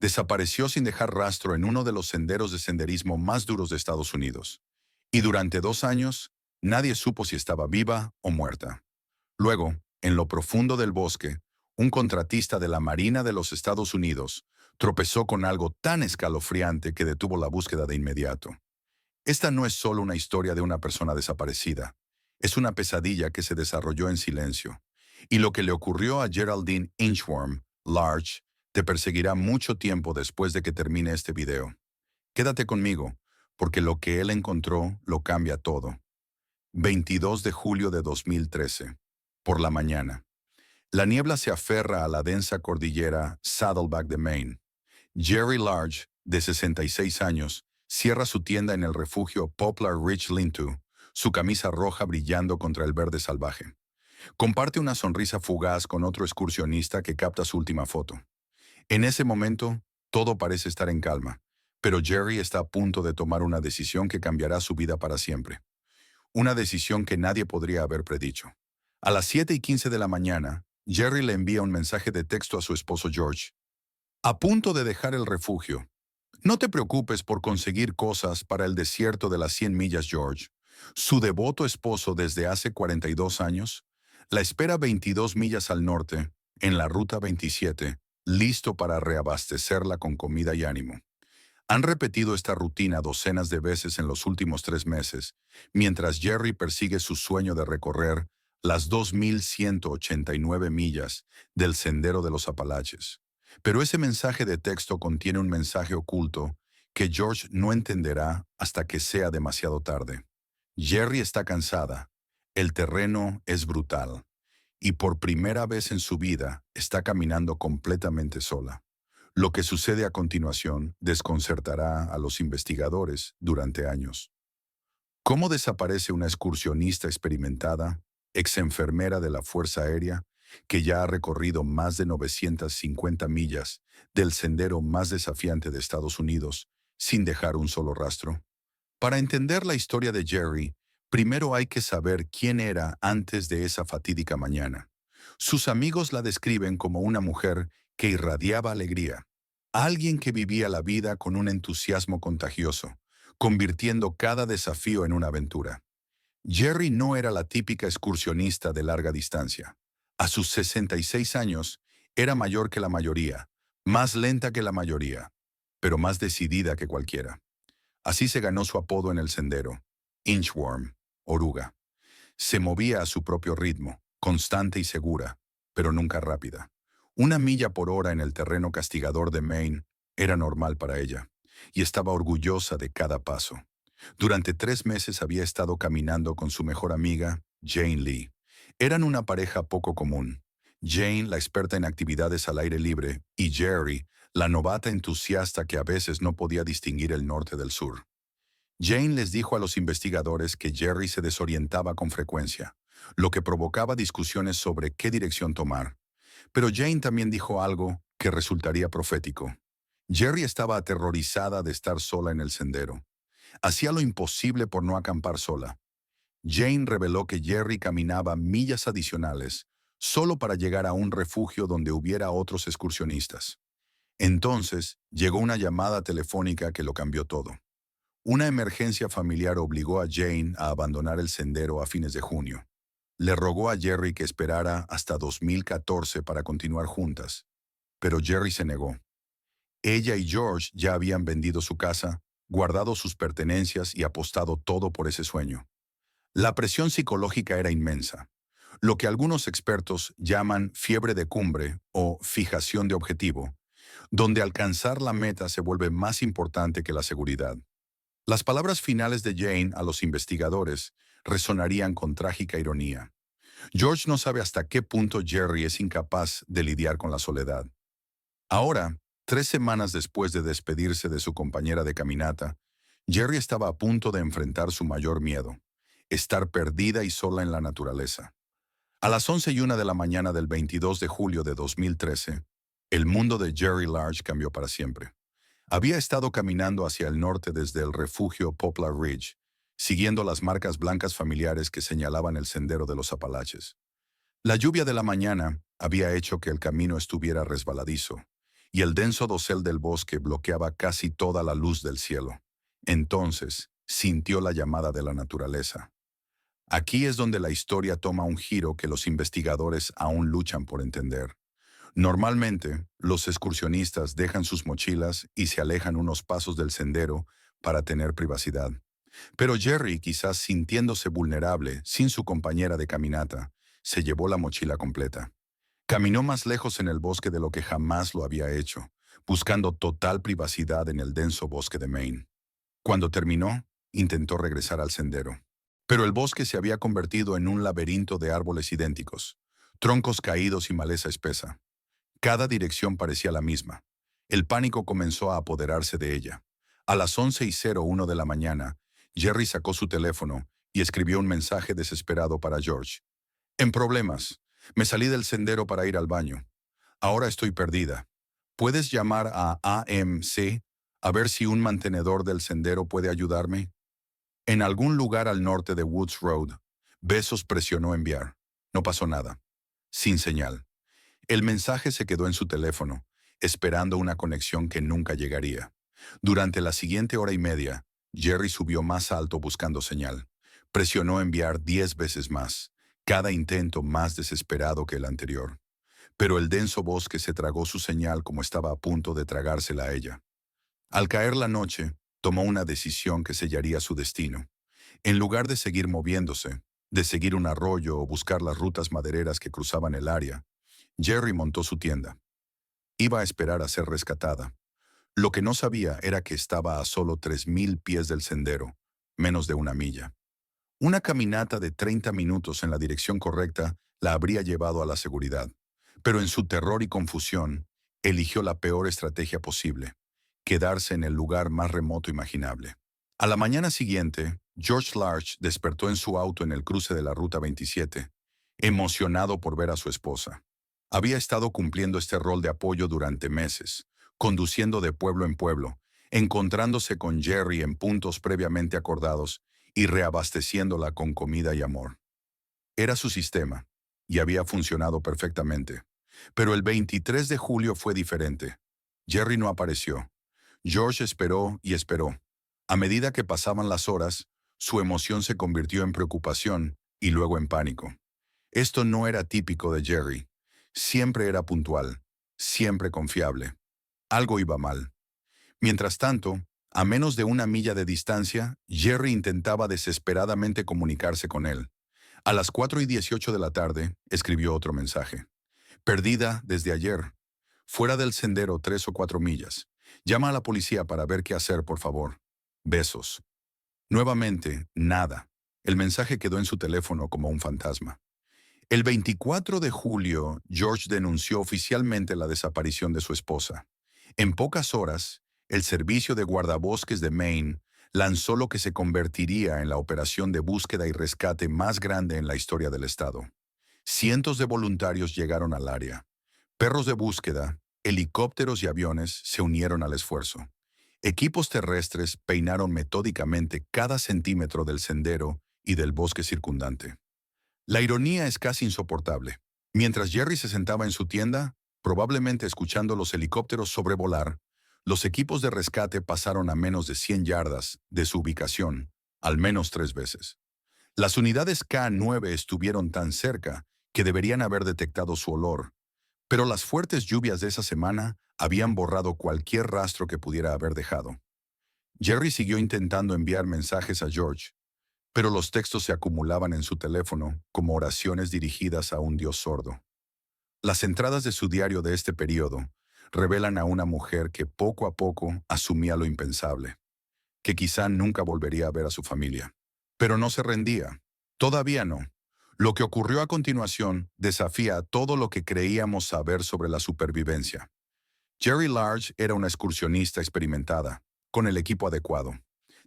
desapareció sin dejar rastro en uno de los senderos de senderismo más duros de Estados Unidos. Y durante 2 años, nadie supo si estaba viva o muerta. Luego, en lo profundo del bosque, un contratista de la Marina de los Estados Unidos tropezó con algo tan escalofriante que detuvo la búsqueda de inmediato. Esta no es solo una historia de una persona desaparecida, es una pesadilla que se desarrolló en silencio. Y lo que le ocurrió a Geraldine Inchworm, Large, te perseguirá mucho tiempo después de que termine este video. Quédate conmigo, porque lo que él encontró lo cambia todo. 22 de julio de 2013. Por la mañana. La niebla se aferra a la densa cordillera Saddleback de Maine. Jerry Large, de 66 años, cierra su tienda en el refugio Poplar Ridge Lean-To, su camisa roja brillando contra el verde salvaje. Comparte una sonrisa fugaz con otro excursionista que capta su última foto. En ese momento, todo parece estar en calma, pero Jerry está a punto de tomar una decisión que cambiará su vida para siempre. Una decisión que nadie podría haber predicho. A las 7:15 de la mañana, Jerry le envía un mensaje de texto a su esposo George. A punto de dejar el refugio. No te preocupes por conseguir cosas para el desierto de las 100 millas, George. Su devoto esposo desde hace 42 años la espera 22 millas al norte, en la ruta 27, listo para reabastecerla con comida y ánimo. Han repetido esta rutina docenas de veces en los últimos 3 meses, mientras Jerry persigue su sueño de recorrer las 2.189 millas del Sendero de los Apalaches. Pero ese mensaje de texto contiene un mensaje oculto que George no entenderá hasta que sea demasiado tarde. Jerry está cansada, el terreno es brutal, y por primera vez en su vida está caminando completamente sola. Lo que sucede a continuación desconcertará a los investigadores durante años. ¿Cómo desaparece una excursionista experimentada, ex enfermera de la Fuerza Aérea, que ya ha recorrido más de 950 millas del sendero más desafiante de Estados Unidos, sin dejar un solo rastro? Para entender la historia de Jerry, primero hay que saber quién era antes de esa fatídica mañana. Sus amigos la describen como una mujer que irradiaba alegría, alguien que vivía la vida con un entusiasmo contagioso, convirtiendo cada desafío en una aventura. Jerry no era la típica excursionista de larga distancia. A sus 66 años, era mayor que la mayoría, más lenta que la mayoría, pero más decidida que cualquiera. Así se ganó su apodo en el sendero, Inchworm, oruga. Se movía a su propio ritmo, constante y segura, pero nunca rápida. 1 milla por hora en el terreno castigador de Maine era normal para ella, y estaba orgullosa de cada paso. Durante 3 meses había estado caminando con su mejor amiga, Jane Lee. Eran una pareja poco común. Jane, la experta en actividades al aire libre, y Jerry, la novata entusiasta que a veces no podía distinguir el norte del sur. Jane les dijo a los investigadores que Jerry se desorientaba con frecuencia, lo que provocaba discusiones sobre qué dirección tomar. Pero Jane también dijo algo que resultaría profético. Jerry estaba aterrorizada de estar sola en el sendero. Hacía lo imposible por no acampar sola. Jane reveló que Jerry caminaba millas adicionales solo para llegar a un refugio donde hubiera otros excursionistas. Entonces, llegó una llamada telefónica que lo cambió todo. Una emergencia familiar obligó a Jane a abandonar el sendero a fines de junio. Le rogó a Jerry que esperara hasta 2014 para continuar juntas, pero Jerry se negó. Ella y George ya habían vendido su casa, guardado sus pertenencias y apostado todo por ese sueño. La presión psicológica era inmensa, lo que algunos expertos llaman fiebre de cumbre o fijación de objetivo, donde alcanzar la meta se vuelve más importante que la seguridad. Las palabras finales de Jane a los investigadores resonarían con trágica ironía. George no sabe hasta qué punto Jerry es incapaz de lidiar con la soledad. Ahora, 3 semanas después de despedirse de su compañera de caminata, Jerry estaba a punto de enfrentar su mayor miedo: estar perdida y sola en la naturaleza. A las 11:01 de la mañana del 22 de julio de 2013, el mundo de Jerry Large cambió para siempre. Había estado caminando hacia el norte desde el refugio Poplar Ridge, siguiendo las marcas blancas familiares que señalaban el sendero de los Apalaches. La lluvia de la mañana había hecho que el camino estuviera resbaladizo, y el denso dosel del bosque bloqueaba casi toda la luz del cielo. Entonces, sintió la llamada de la naturaleza. Aquí es donde la historia toma un giro que los investigadores aún luchan por entender. Normalmente, los excursionistas dejan sus mochilas y se alejan unos pasos del sendero para tener privacidad. Pero Jerry, quizás sintiéndose vulnerable sin su compañera de caminata, se llevó la mochila completa. Caminó más lejos en el bosque de lo que jamás lo había hecho, buscando total privacidad en el denso bosque de Maine. Cuando terminó, intentó regresar al sendero. Pero el bosque se había convertido en un laberinto de árboles idénticos, troncos caídos y maleza espesa. Cada dirección parecía la misma. El pánico comenzó a apoderarse de ella. A las 11:01 de la mañana, Jerry sacó su teléfono y escribió un mensaje desesperado para George. En problemas. Me salí del sendero para ir al baño. Ahora estoy perdida. ¿Puedes llamar a AMC a ver si un mantenedor del sendero puede ayudarme? En algún lugar al norte de Woods Road, Besos presionó enviar. No pasó nada. Sin señal. El mensaje se quedó en su teléfono, esperando una conexión que nunca llegaría. Durante la siguiente hora y media, Jerry subió más alto buscando señal. Presionó enviar 10 veces más, cada intento más desesperado que el anterior. Pero el denso bosque se tragó su señal como estaba a punto de tragársela a ella. Al caer la noche, tomó una decisión que sellaría su destino. En lugar de seguir moviéndose, de seguir un arroyo o buscar las rutas madereras que cruzaban el área, Jerry montó su tienda. Iba a esperar a ser rescatada. Lo que no sabía era que estaba a solo 3,000 pies del sendero, menos de una milla. Una caminata de 30 minutos en la dirección correcta la habría llevado a la seguridad, pero en su terror y confusión, eligió la peor estrategia posible: quedarse en el lugar más remoto imaginable. A la mañana siguiente, George Larch despertó en su auto en el cruce de la Ruta 27, emocionado por ver a su esposa. Había estado cumpliendo este rol de apoyo durante meses, conduciendo de pueblo en pueblo, encontrándose con Jerry en puntos previamente acordados y reabasteciéndola con comida y amor. Era su sistema, y había funcionado perfectamente. Pero el 23 de julio fue diferente. Jerry no apareció. George esperó y esperó. A medida que pasaban las horas, su emoción se convirtió en preocupación y luego en pánico. Esto no era típico de Jerry. Siempre era puntual, siempre confiable. Algo iba mal. Mientras tanto, a menos de una milla de distancia, Jerry intentaba desesperadamente comunicarse con él. A las 4:18 de la tarde, escribió otro mensaje. Perdida desde ayer. Fuera del sendero 3 o 4 millas. Llama a la policía para ver qué hacer, por favor. Besos. Nuevamente, nada. El mensaje quedó en su teléfono como un fantasma. El 24 de julio, George denunció oficialmente la desaparición de su esposa. En pocas horas, el Servicio de Guardabosques de Maine lanzó lo que se convertiría en la operación de búsqueda y rescate más grande en la historia del estado. Cientos de voluntarios llegaron al área. Perros de búsqueda, helicópteros y aviones se unieron al esfuerzo. Equipos terrestres peinaron metódicamente cada centímetro del sendero y del bosque circundante. La ironía es casi insoportable. Mientras Jerry se sentaba en su tienda, probablemente escuchando los helicópteros sobrevolar, los equipos de rescate pasaron a menos de 100 yardas de su ubicación, al menos 3 veces. Las unidades K-9 estuvieron tan cerca que deberían haber detectado su olor, pero las fuertes lluvias de esa semana habían borrado cualquier rastro que pudiera haber dejado. Jerry siguió intentando enviar mensajes a George, pero los textos se acumulaban en su teléfono como oraciones dirigidas a un dios sordo. Las entradas de su diario de este periodo revelan a una mujer que poco a poco asumía lo impensable, que quizá nunca volvería a ver a su familia. Pero no se rendía. Todavía no. Lo que ocurrió a continuación desafía todo lo que creíamos saber sobre la supervivencia. Jerry Larch era una excursionista experimentada, con el equipo adecuado.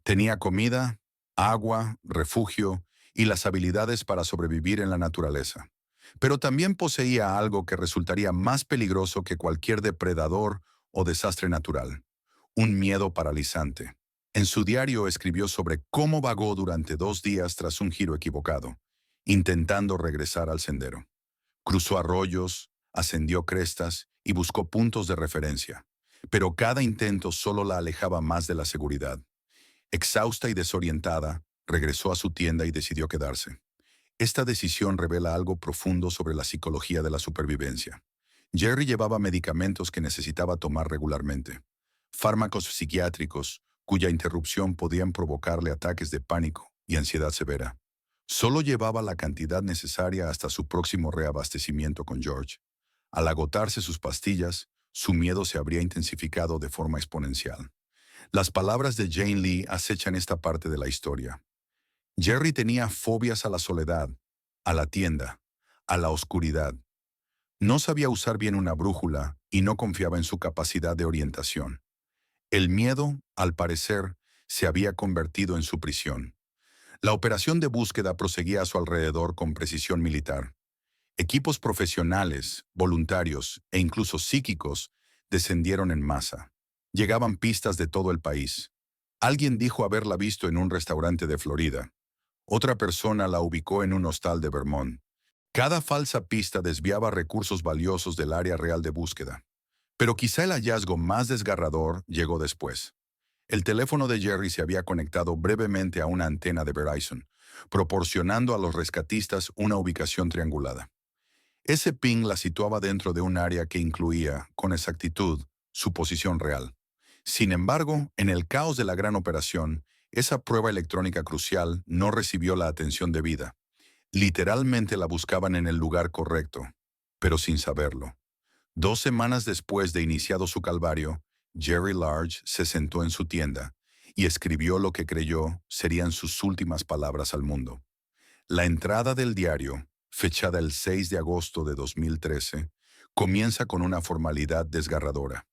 Tenía comida, agua, refugio y las habilidades para sobrevivir en la naturaleza. Pero también poseía algo que resultaría más peligroso que cualquier depredador o desastre natural: un miedo paralizante. En su diario escribió sobre cómo vagó durante 2 días tras un giro equivocado, intentando regresar al sendero. Cruzó arroyos, ascendió crestas y buscó puntos de referencia, pero cada intento solo la alejaba más de la seguridad. Exhausta y desorientada, regresó a su tienda y decidió quedarse. Esta decisión revela algo profundo sobre la psicología de la supervivencia. Jerry llevaba medicamentos que necesitaba tomar regularmente, fármacos psiquiátricos cuya interrupción podían provocarle ataques de pánico y ansiedad severa. Solo llevaba la cantidad necesaria hasta su próximo reabastecimiento con George. Al agotarse sus pastillas, su miedo se habría intensificado de forma exponencial. Las palabras de Jane Lee acechan esta parte de la historia. Jerry tenía fobias a la soledad, a la tienda, a la oscuridad. No sabía usar bien una brújula y no confiaba en su capacidad de orientación. El miedo, al parecer, se había convertido en su prisión. La operación de búsqueda proseguía a su alrededor con precisión militar. Equipos profesionales, voluntarios e incluso psíquicos descendieron en masa. Llegaban pistas de todo el país. Alguien dijo haberla visto en un restaurante de Florida. Otra persona la ubicó en un hostal de Vermont. Cada falsa pista desviaba recursos valiosos del área real de búsqueda. Pero quizá el hallazgo más desgarrador llegó después. El teléfono de Jerry se había conectado brevemente a una antena de Verizon, proporcionando a los rescatistas una ubicación triangulada. Ese ping la situaba dentro de un área que incluía, con exactitud, su posición real. Sin embargo, en el caos de la gran operación, esa prueba electrónica crucial no recibió la atención debida. Literalmente la buscaban en el lugar correcto, pero sin saberlo. 2 semanas después de iniciado su calvario, Jerry Large se sentó en su tienda y escribió lo que creyó serían sus últimas palabras al mundo. La entrada del diario, fechada el 6 de agosto de 2013, comienza con una formalidad desgarradora.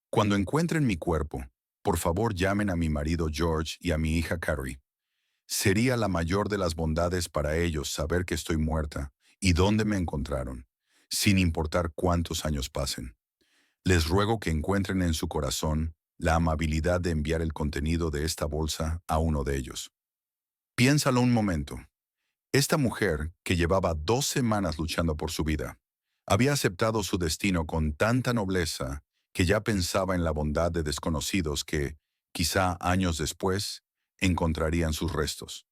Cuando encuentren mi cuerpo, por favor llamen a mi marido George y a mi hija Carrie. Sería la mayor de las bondades para ellos saber que estoy muerta y dónde me encontraron, sin importar cuántos años pasen. Les ruego que encuentren en su corazón la amabilidad de enviar el contenido de esta bolsa a uno de ellos. Piénsalo un momento. Esta mujer, que llevaba 2 semanas luchando por su vida, había aceptado su destino con tanta nobleza que ya pensaba en la bondad de desconocidos que, quizá años después, encontrarían sus restos.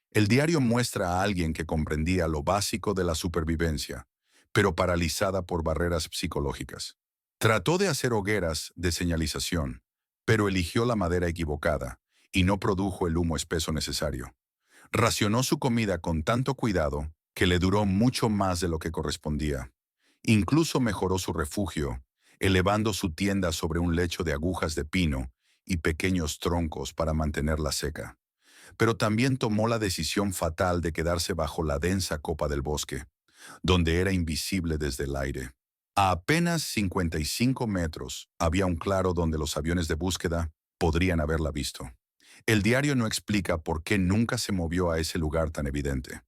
El diario muestra a alguien que comprendía lo básico de la supervivencia, pero paralizada por barreras psicológicas. Trató de hacer hogueras de señalización, pero eligió la madera equivocada y no produjo el humo espeso necesario. Racionó su comida con tanto cuidado que le duró mucho más de lo que correspondía. Incluso mejoró su refugio, elevando su tienda sobre un lecho de agujas de pino y pequeños troncos para mantenerla seca. Pero también tomó la decisión fatal de quedarse bajo la densa copa del bosque, donde era invisible desde el aire. A apenas 55 metros había un claro donde los aviones de búsqueda podrían haberla visto. El diario no explica por qué nunca se movió a ese lugar tan evidente.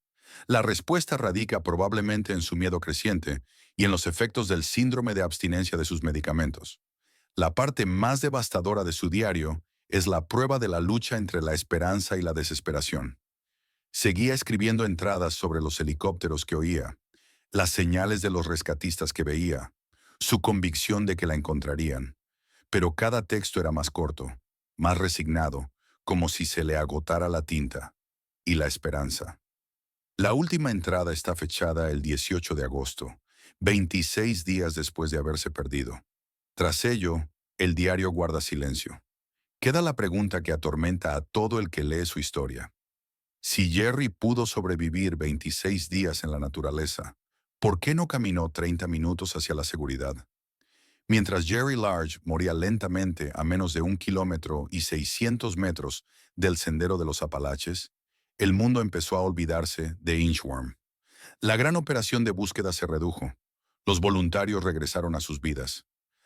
La respuesta radica probablemente en su miedo creciente y en los efectos del síndrome de abstinencia de sus medicamentos. La parte más devastadora de su diario es la prueba de la lucha entre la esperanza y la desesperación. Seguía escribiendo entradas sobre los helicópteros que oía, las señales de los rescatistas que veía, su convicción de que la encontrarían. Pero cada texto era más corto, más resignado, como si se le agotara la tinta y la esperanza. La última entrada está fechada el 18 de agosto, 26 días después de haberse perdido. Tras ello, el diario guarda silencio. Queda la pregunta que atormenta a todo el que lee su historia. Si Jerry pudo sobrevivir 26 días en la naturaleza, ¿por qué no caminó 30 minutos hacia la seguridad? Mientras Jerry Large moría lentamente a menos de 1 kilómetro y 600 metros del sendero de los Apalaches, el mundo empezó a olvidarse de Inchworm. La gran operación de búsqueda se redujo. Los voluntarios regresaron a sus vidas.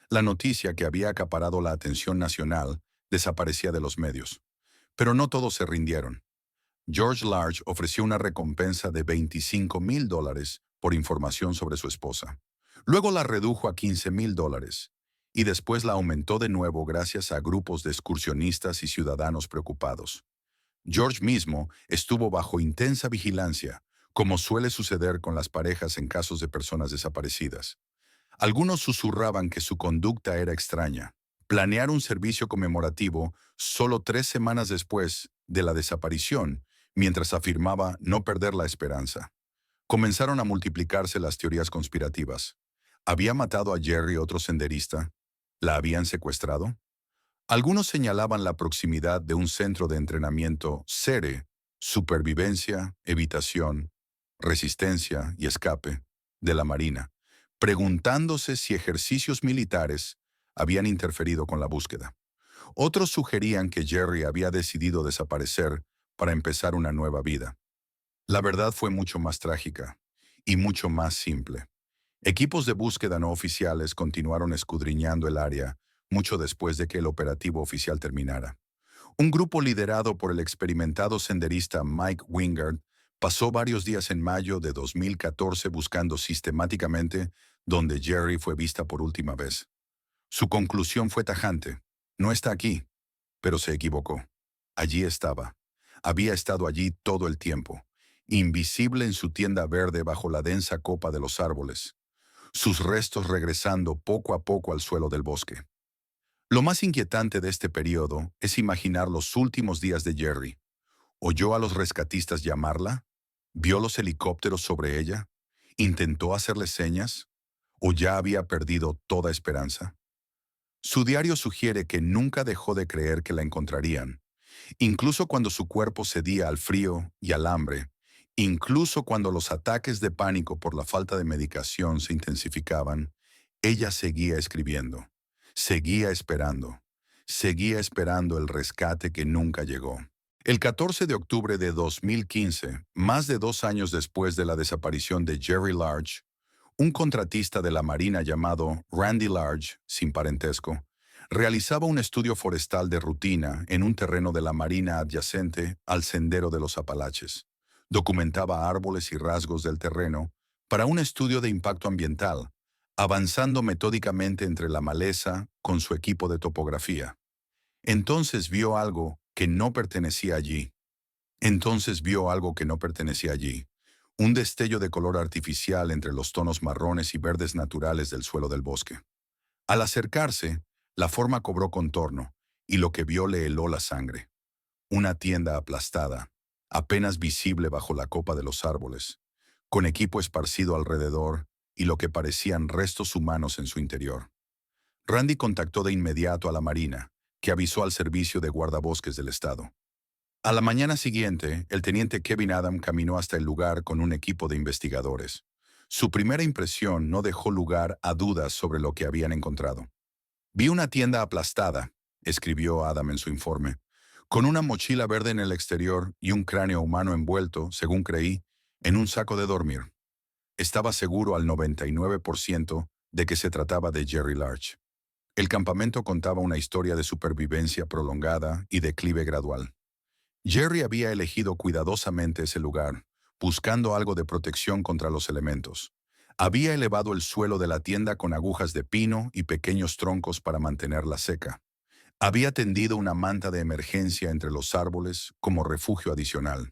La noticia que había acaparado la atención nacional desaparecía de los medios. Pero no todos se rindieron. George Large ofreció una recompensa de $25,000 por información sobre su esposa. Luego la redujo a $15,000 y después la aumentó de nuevo gracias a grupos de excursionistas y ciudadanos preocupados. George mismo estuvo bajo intensa vigilancia, como suele suceder con las parejas en casos de personas desaparecidas. Algunos susurraban que su conducta era extraña. Planear un servicio conmemorativo solo 3 semanas después de la desaparición, mientras afirmaba no perder la esperanza. Comenzaron a multiplicarse las teorías conspirativas. ¿Había matado a Jerry otro senderista? ¿La habían secuestrado? Algunos señalaban la proximidad de un centro de entrenamiento SERE, supervivencia, evitación, resistencia y escape, de la Marina, preguntándose si ejercicios militares habían interferido con la búsqueda. Otros sugerían que Jerry había decidido desaparecer para empezar una nueva vida. La verdad fue mucho más trágica y mucho más simple. Equipos de búsqueda no oficiales continuaron escudriñando el área mucho después de que el operativo oficial terminara. Un grupo liderado por el experimentado senderista Mike Wingard pasó varios días en mayo de 2014 buscando sistemáticamente donde Jerry fue vista por última vez. Su conclusión fue tajante. No está aquí, pero se equivocó. Allí estaba. Había estado allí todo el tiempo, invisible en su tienda verde bajo la densa copa de los árboles, sus restos regresando poco a poco al suelo del bosque. Lo más inquietante de este periodo es imaginar los últimos días de Jerry. ¿Oyó a los rescatistas llamarla? ¿Vio los helicópteros sobre ella? ¿Intentó hacerle señas? ¿O ya había perdido toda esperanza? Su diario sugiere que nunca dejó de creer que la encontrarían, incluso cuando su cuerpo cedía al frío y al hambre, incluso cuando los ataques de pánico por la falta de medicación se intensificaban, ella seguía esperando el rescate que nunca llegó. El 14 de octubre de 2015, más de 2 años después de la desaparición de Jerry Large, un contratista de la Marina llamado Randy Large, sin parentesco, realizaba un estudio forestal de rutina en un terreno de la Marina adyacente al Sendero de los Apalaches. Documentaba árboles y rasgos del terreno para un estudio de impacto ambiental, avanzando metódicamente entre la maleza con su equipo de topografía. Entonces vio algo que no pertenecía allí. Un destello de color artificial entre los tonos marrones y verdes naturales del suelo del bosque. Al acercarse, la forma cobró contorno, y lo que vio le heló la sangre. Una tienda aplastada, apenas visible bajo la copa de los árboles, con equipo esparcido alrededor y lo que parecían restos humanos en su interior. Randy contactó de inmediato a la Marina, que avisó al Servicio de Guardabosques del Estado. A la mañana siguiente, el teniente Kevin Adam caminó hasta el lugar con un equipo de investigadores. Su primera impresión no dejó lugar a dudas sobre lo que habían encontrado. Vi una tienda aplastada, escribió Adam en su informe, con una mochila verde en el exterior y un cráneo humano envuelto, según creí, en un saco de dormir. Estaba seguro al 99% de que se trataba de Jerry Large. El campamento contaba una historia de supervivencia prolongada y declive gradual. Jerry había elegido cuidadosamente ese lugar, buscando algo de protección contra los elementos. Había elevado el suelo de la tienda con agujas de pino y pequeños troncos para mantenerla seca. Había tendido una manta de emergencia entre los árboles como refugio adicional.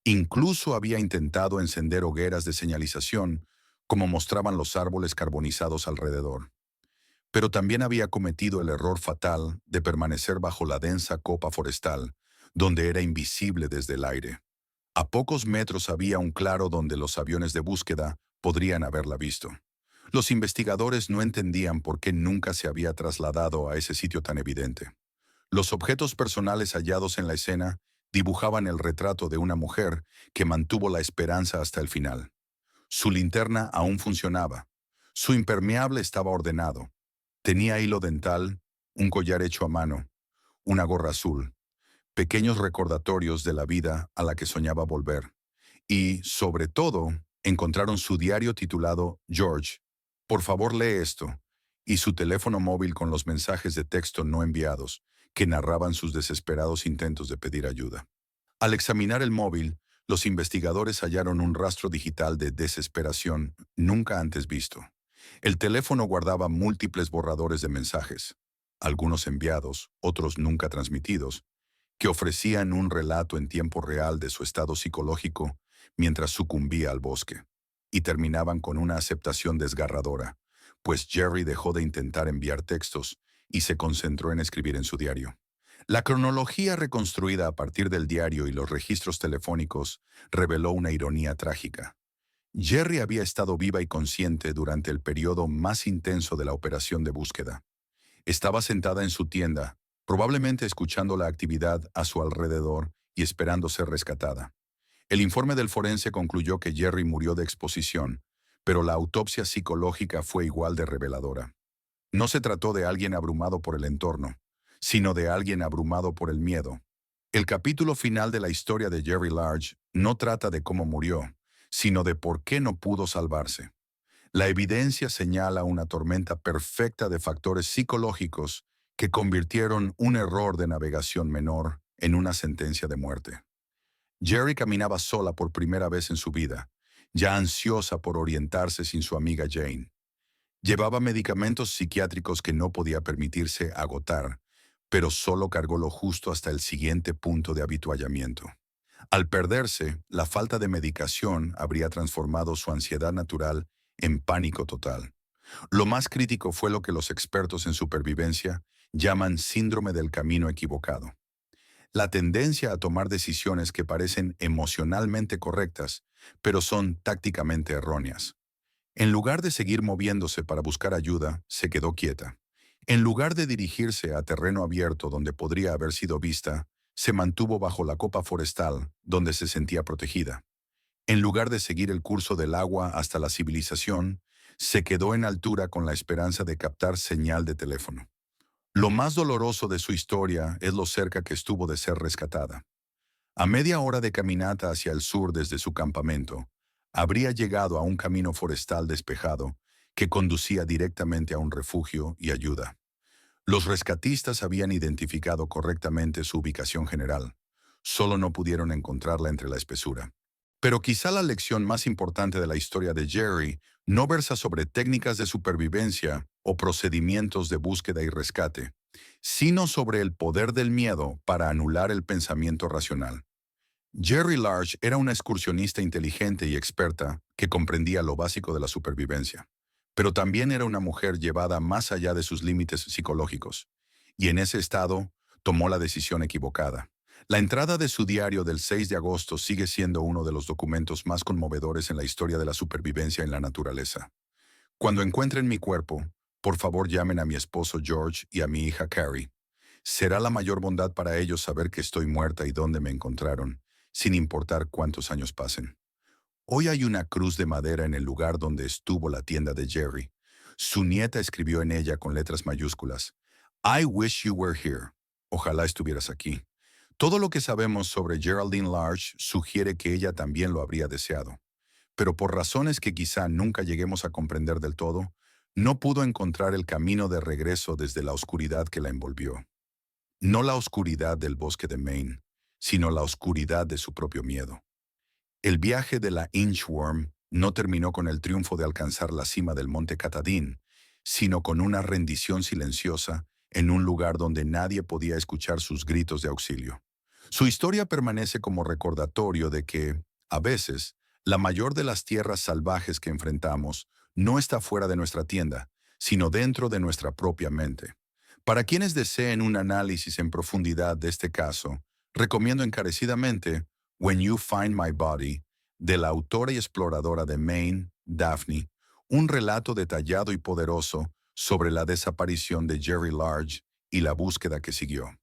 Incluso había intentado encender hogueras de señalización, como mostraban los árboles carbonizados alrededor. Pero también había cometido el error fatal de permanecer bajo la densa copa forestal, donde era invisible desde el aire. A pocos metros había un claro donde los aviones de búsqueda podrían haberla visto. Los investigadores no entendían por qué nunca se había trasladado a ese sitio tan evidente. Los objetos personales hallados en la escena dibujaban el retrato de una mujer que mantuvo la esperanza hasta el final. Su linterna aún funcionaba. Su impermeable estaba ordenado. Tenía hilo dental, un collar hecho a mano, una gorra azul, pequeños recordatorios de la vida a la que soñaba volver. Y, sobre todo, encontraron su diario titulado George, por favor lee esto, y su teléfono móvil con los mensajes de texto no enviados, que narraban sus desesperados intentos de pedir ayuda. Al examinar el móvil, los investigadores hallaron un rastro digital de desesperación nunca antes visto. El teléfono guardaba múltiples borradores de mensajes, algunos enviados, otros nunca transmitidos, que ofrecían un relato en tiempo real de su estado psicológico mientras sucumbía al bosque, y terminaban con una aceptación desgarradora. pues Jerry dejó de intentar enviar textos y se concentró en escribir en su diario. La cronología reconstruida a partir del diario y los registros telefónicos reveló una ironía trágica. Jerry había estado viva y consciente durante el periodo más intenso de la operación de búsqueda. Estaba sentada en su tienda, probablemente escuchando la actividad a su alrededor y esperando ser rescatada. El informe del forense concluyó que Jerry murió de exposición, pero la autopsia psicológica fue igual de reveladora. No se trató de alguien abrumado por el entorno, sino de alguien abrumado por el miedo. El capítulo final de la historia de Jerry Large no trata de cómo murió, sino de por qué no pudo salvarse. La evidencia señala una tormenta perfecta de factores psicológicos que convirtieron un error de navegación menor en una sentencia de muerte. Jerry caminaba sola por primera vez en su vida, ya ansiosa por orientarse sin su amiga Jane. Llevaba medicamentos psiquiátricos que no podía permitirse agotar, pero solo cargó lo justo hasta el siguiente punto de habituallamiento. Al perderse, la falta de medicación habría transformado su ansiedad natural en pánico total. Lo más crítico fue lo que los expertos en supervivencia llaman síndrome del camino equivocado. La tendencia a tomar decisiones que parecen emocionalmente correctas, pero son tácticamente erróneas. En lugar de seguir moviéndose para buscar ayuda, se quedó quieta. En lugar de dirigirse a terreno abierto donde podría haber sido vista, se mantuvo bajo la copa forestal, donde se sentía protegida. En lugar de seguir el curso del agua hasta la civilización, se quedó en altura con la esperanza de captar señal de teléfono. Lo más doloroso de su historia es lo cerca que estuvo de ser rescatada. A media hora de caminata hacia el sur desde su campamento, habría llegado a un camino forestal despejado que conducía directamente a un refugio y ayuda. Los rescatistas habían identificado correctamente su ubicación general, solo no pudieron encontrarla entre la espesura. Pero quizá la lección más importante de la historia de Jerry no versa sobre técnicas de supervivencia o procedimientos de búsqueda y rescate, sino sobre el poder del miedo para anular el pensamiento racional. Jerry Large era una excursionista inteligente y experta que comprendía lo básico de la supervivencia, pero también era una mujer llevada más allá de sus límites psicológicos, y en ese estado tomó la decisión equivocada. La entrada de su diario del 6 de agosto sigue siendo uno de los documentos más conmovedores en la historia de la supervivencia en la naturaleza. Cuando encuentren mi cuerpo, por favor llamen a mi esposo George y a mi hija Carrie. Será la mayor bondad para ellos saber que estoy muerta y dónde me encontraron, sin importar cuántos años pasen. Hoy hay una cruz de madera en el lugar donde estuvo la tienda de Jerry. Su nieta escribió en ella con letras mayúsculas: I wish you were here. Ojalá estuvieras aquí. Todo lo que sabemos sobre Geraldine Large sugiere que ella también lo habría deseado, pero por razones que quizá nunca lleguemos a comprender del todo, no pudo encontrar el camino de regreso desde la oscuridad que la envolvió. No la oscuridad del bosque de Maine, sino la oscuridad de su propio miedo. El viaje de la Inchworm no terminó con el triunfo de alcanzar la cima del monte Katahdin, sino con una rendición silenciosa en un lugar donde nadie podía escuchar sus gritos de auxilio. Su historia permanece como recordatorio de que, a veces, la mayor de las tierras salvajes que enfrentamos no está fuera de nuestra tienda, sino dentro de nuestra propia mente. Para quienes deseen un análisis en profundidad de este caso, recomiendo encarecidamente When You Find My Body, de la autora y exploradora de Maine, Daphne, un relato detallado y poderoso sobre la desaparición de Jerry Large y la búsqueda que siguió.